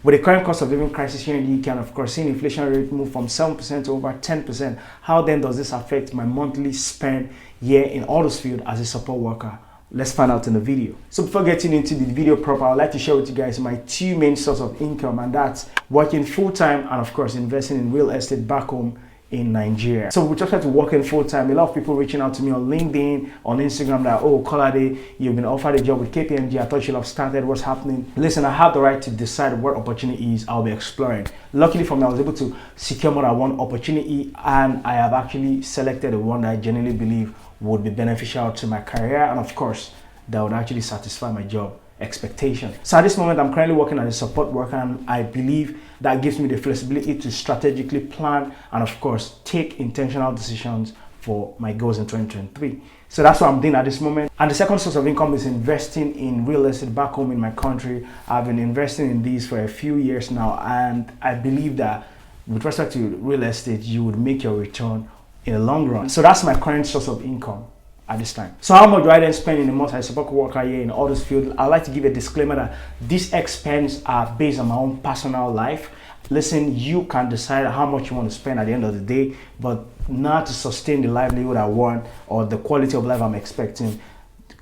With the current cost of living crisis here in the UK and of course seeing inflation rate move from 7% to over 10%, how then does this affect my monthly spend here in Huddersfield as a support worker? Let's find out in the video. So before getting into the video proper, I'd like to share with you guys my two main sources of income, and that's working full-time and of course investing in real estate back home in Nigeria. So with respect to working full-time, a lot of people reaching out to me on LinkedIn, on Instagram that, oh, Kolade, you've been offered a job with KPMG, I thought you'd have started, what's happening? Listen, I have the right to decide what opportunities I'll be exploring. Luckily for me, I was able to secure more than one opportunity, and I have actually selected the one that I genuinely believe would be beneficial to my career, and of course, that would actually satisfy my job expectation. So at this moment, I'm currently working as a support worker, and I believe that gives me the flexibility to strategically plan and of course take intentional decisions for my goals in 2023. So that's what I'm doing at this moment. And the second source of income is investing in real estate back home in my country. I've been investing in these for a few years now, and I believe that with respect to real estate, you would make your return in the long run. So that's my current source of income at this time. So how much do I then spend in a month as a support worker here in Huddersfield? I'd like to give a disclaimer that these expenses are based on my own personal life. Listen, you can decide how much you want to spend at the end of the day, but not to sustain the livelihood I want or the quality of life I'm expecting.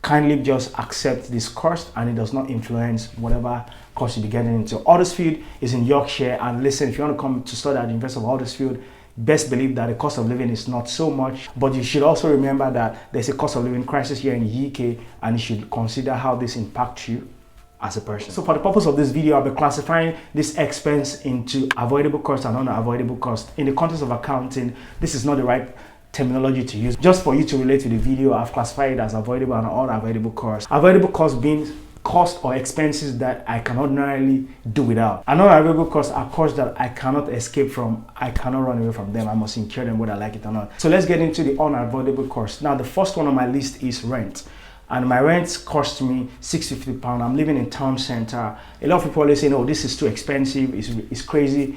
Kindly just accept this cost, and it does not influence whatever course you'll be getting into. Huddersfield is in Yorkshire, and listen, if you want to come to study at the University of Huddersfield, best believe that the cost of living is not so much, but you should also remember that there's a cost of living crisis here in the UK, and you should consider how this impacts you as a person. So for the purpose of this video, I'll be classifying this expense into avoidable cost and unavoidable cost. In the context of accounting, this is not the right terminology to use. Just for you to relate to the video, I've classified it as avoidable and unavoidable cost. Avoidable cost being cost or expenses that I can ordinarily do without. And unavoidable costs are costs that I cannot escape from. I cannot run away from them. I must incur them whether I like it or not. So let's get into the unavoidable costs. Now, the first one on my list is rent. And my rent cost me £650. I'm living in town center. A lot of people always say, no, this is too expensive, it's crazy.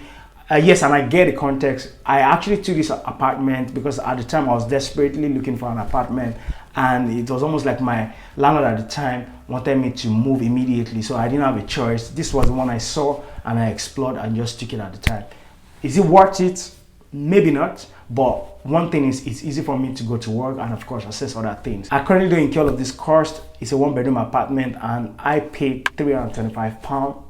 Yes, and I get the context. I actually took this apartment because at the time I was desperately looking for an apartment, and it was almost like my landlord at the time wanted me to move immediately, so I didn't have a choice. This was the one I saw and I explored and just took it at the time. Is it worth it? Maybe not, but one thing is it's easy for me to go to work and of course assess other things. I currently don't incur all of this cost. It's a one-bedroom apartment, and I paid £325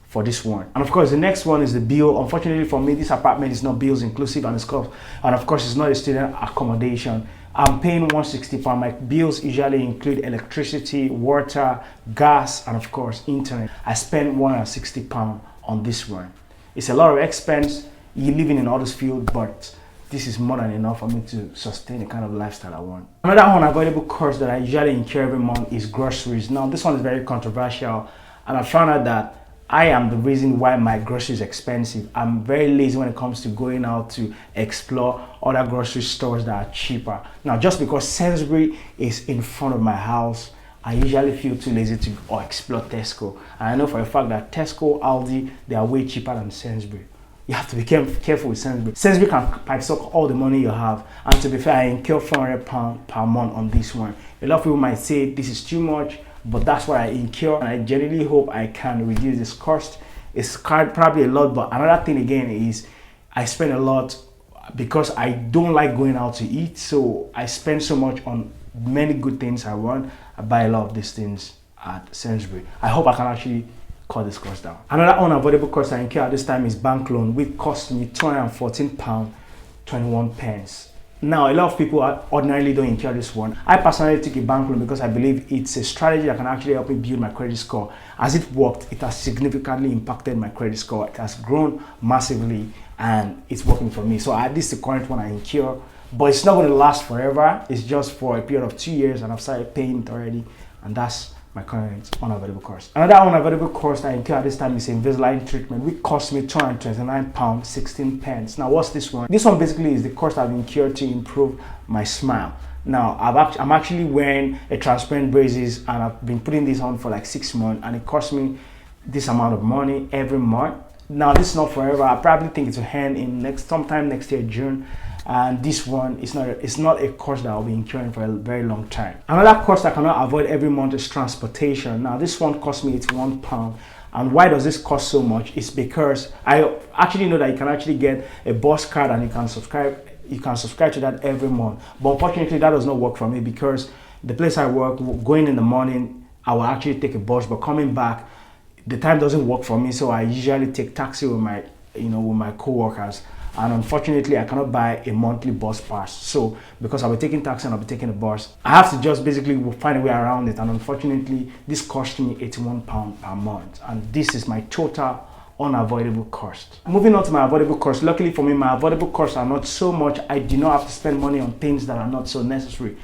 for this one. And of course the next one is the bill. Unfortunately for me, this apartment is not bills inclusive, and of course it's not a student accommodation. I'm paying £160. My bills usually include electricity, water, gas, and of course internet. I spent £160 on this one. It's a lot of expense. You're living in Huddersfield, but this is more than enough for me to sustain the kind of lifestyle I want. Another unavoidable cost that I usually incur every month is groceries. Now this one is very controversial, and I found out that I am the reason why my groceries is expensive. I'm very lazy when it comes to going out to explore other grocery stores that are cheaper. Now, just because Sainsbury is in front of my house, I usually feel too lazy to explore Tesco. And I know for a fact that Tesco, Aldi, they are way cheaper than Sainsbury. You have to be careful with Sainsbury. Sainsbury can pipe suck all the money you have. And to be fair, I incur £400 per month on this one. A lot of people might say this is too much, but that's what I incur, and I genuinely hope I can reduce this cost. It's probably a lot, but another thing again is I spend a lot because I don't like going out to eat, so I spend so much on many good things I want. I buy a lot of these things at Sainsbury. I hope I can actually cut this cost down. Another unavoidable cost I incur at this time is bank loan, which cost me £214.21. Now, a lot of people ordinarily don't incur this one. I personally took a bank loan because I believe it's a strategy that can actually help me build my credit score. As it worked, it has significantly impacted my credit score. It has grown massively, and it's working for me. So this is the current one I incur, but it's not going to last forever. It's just for a period of 2 years, and I've started paying it already, and that's my current unavoidable cost. Another unavoidable cost I incur at this time is INVISALIGN treatment, which cost me £229.16. Now, what's this one? This one basically is the cost I've incurred to improve my smile. Now, I'm actually wearing a transparent braces, and I've been putting this on for like 6 months, and it cost me this amount of money every month. Now, this is not forever. I probably think it will end in sometime next year, June. And this one is not a cost that I'll be incurring for a very long time. Another cost I cannot avoid every month is transportation. Now, this one cost me £81. And why does this cost so much? It's because I actually know that you can actually get a bus card and you can subscribe to that every month. But unfortunately, that does not work for me because the place I work, going in the morning, I will actually take a bus, but coming back, the time doesn't work for me. So I usually take taxi with my, with my co-workers. And unfortunately, I cannot buy a monthly bus pass. So because I'll be taking taxi and I'll be taking a bus, I have to just basically find a way around it. And unfortunately, this cost me £81 per month. And this is my total unavoidable cost. Moving on to my avoidable cost. Luckily for me, my avoidable costs are not so much. I do not have to spend money on things that are not so necessary.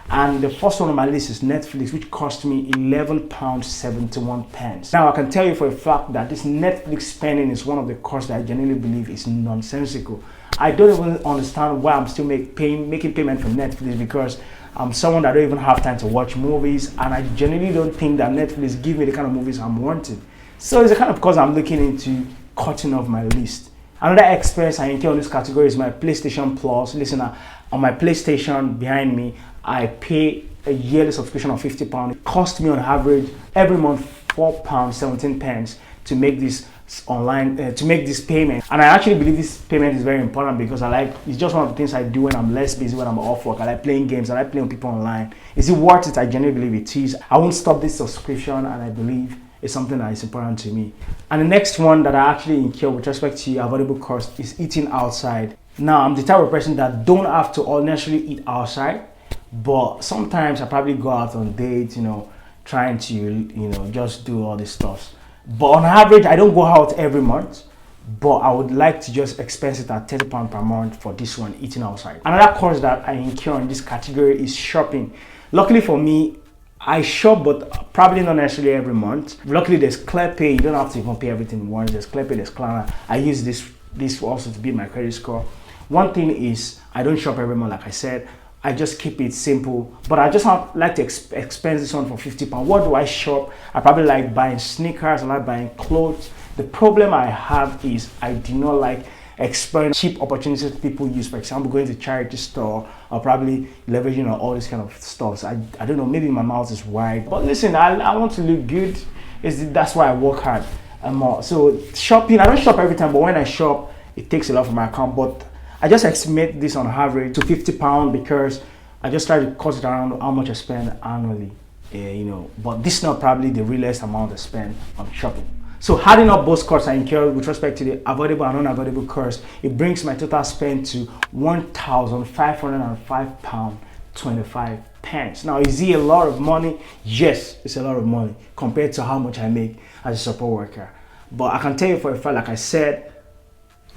And the first one on my list is Netflix, which cost me £11.71. Now I can tell you for a fact that this Netflix spending is one of the costs that I genuinely believe is nonsensical. I don't even understand why I'm still making payment for Netflix, because I'm someone that don't even have time to watch movies, and I genuinely don't think that Netflix give me the kind of movies I'm wanting. So it's the kind of cost I'm looking into cutting off my list. Another expense I incur on this category is my PlayStation Plus. Listen, on my PlayStation behind me, I pay a yearly subscription of £50. It costs me on average every month £4.17 to make this payment. And I actually believe this payment is very important because it's just one of the things I do when I'm less busy, when I'm off work. I like playing games, I like playing with people online. Is it worth it? I genuinely believe it is. I won't stop this subscription, and I believe it's something that is important to me. And the next one that I actually incur with respect to avoidable cost is eating outside. Now, I'm the type of person that don't have to all necessarily eat outside, but sometimes I probably go out on dates, trying to, just do all this stuff. But on average, I don't go out every month, but I would like to just expense it at £30 per month for this one, eating outside. Another cost that I incur in this category is shopping. Luckily for me, I shop, but probably not necessarily every month. Luckily, there's ClearPay. You don't have to even pay everything once. There's ClearPay, there's Klarna. I use this also to build my credit score. One thing is, I don't shop every month, like I said. I just keep it simple, but I just like to expense this one for £50. What do I shop? I probably like buying sneakers, I like buying clothes. The problem I have is I do not like exploring cheap opportunities people use. For example, going to charity store or probably leveraging on all this kind of stuff. So I don't know, maybe my mouth is wide. But listen, I want to look good. That's why I work hard more. So shopping, I don't shop every time, but when I shop, it takes a lot from my account. But I just estimate this on average to £50 because I just try to cut it around how much I spend annually, but this is not probably the realest amount I spend on shopping. So adding up both costs I incur with respect to the avoidable and unavoidable costs, it brings my total spend to £1,505.25. Now, is it a lot of money? Yes, it's a lot of money compared to how much I make as a support worker. But I can tell you for a fact, like I said,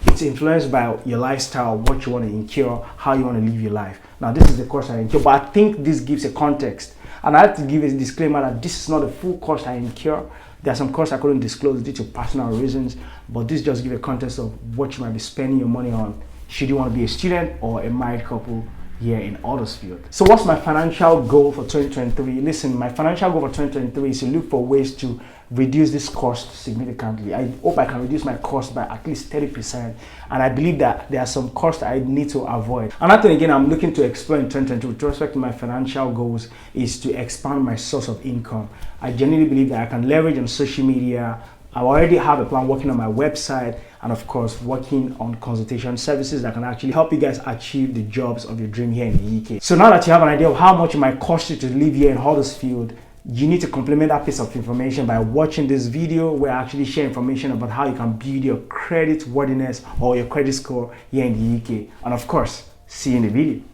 it's influenced by your lifestyle, what you want to incur, how you want to live your life. Now, this is the cost I incur, but I think this gives a context. And I have to give a disclaimer that this is not the full cost I incur. There are some costs I couldn't disclose due to personal reasons, but this just gives a context of what you might be spending your money on should you want to be a student or a married couple here in Huddersfield. So what's my financial goal for 2023? Listen, my financial goal for 2023 is to look for ways to reduce this cost significantly. I hope I can reduce my cost by at least 30%, and I believe that there are some costs I need to avoid. Another thing again I'm looking to explore in 2023 with respect to my financial goals is to expand my source of income. I genuinely believe that I can leverage on social media. I already have a plan working on my website, and of course working on consultation services that can actually help you guys achieve the jobs of your dream here in the UK. So now that you have an idea of how much it might cost you to live here in Huddersfield, you need to complement that piece of information by watching this video where I actually share information about how you can build your credit worthiness or your credit score here in the UK. And of course, see you in the video.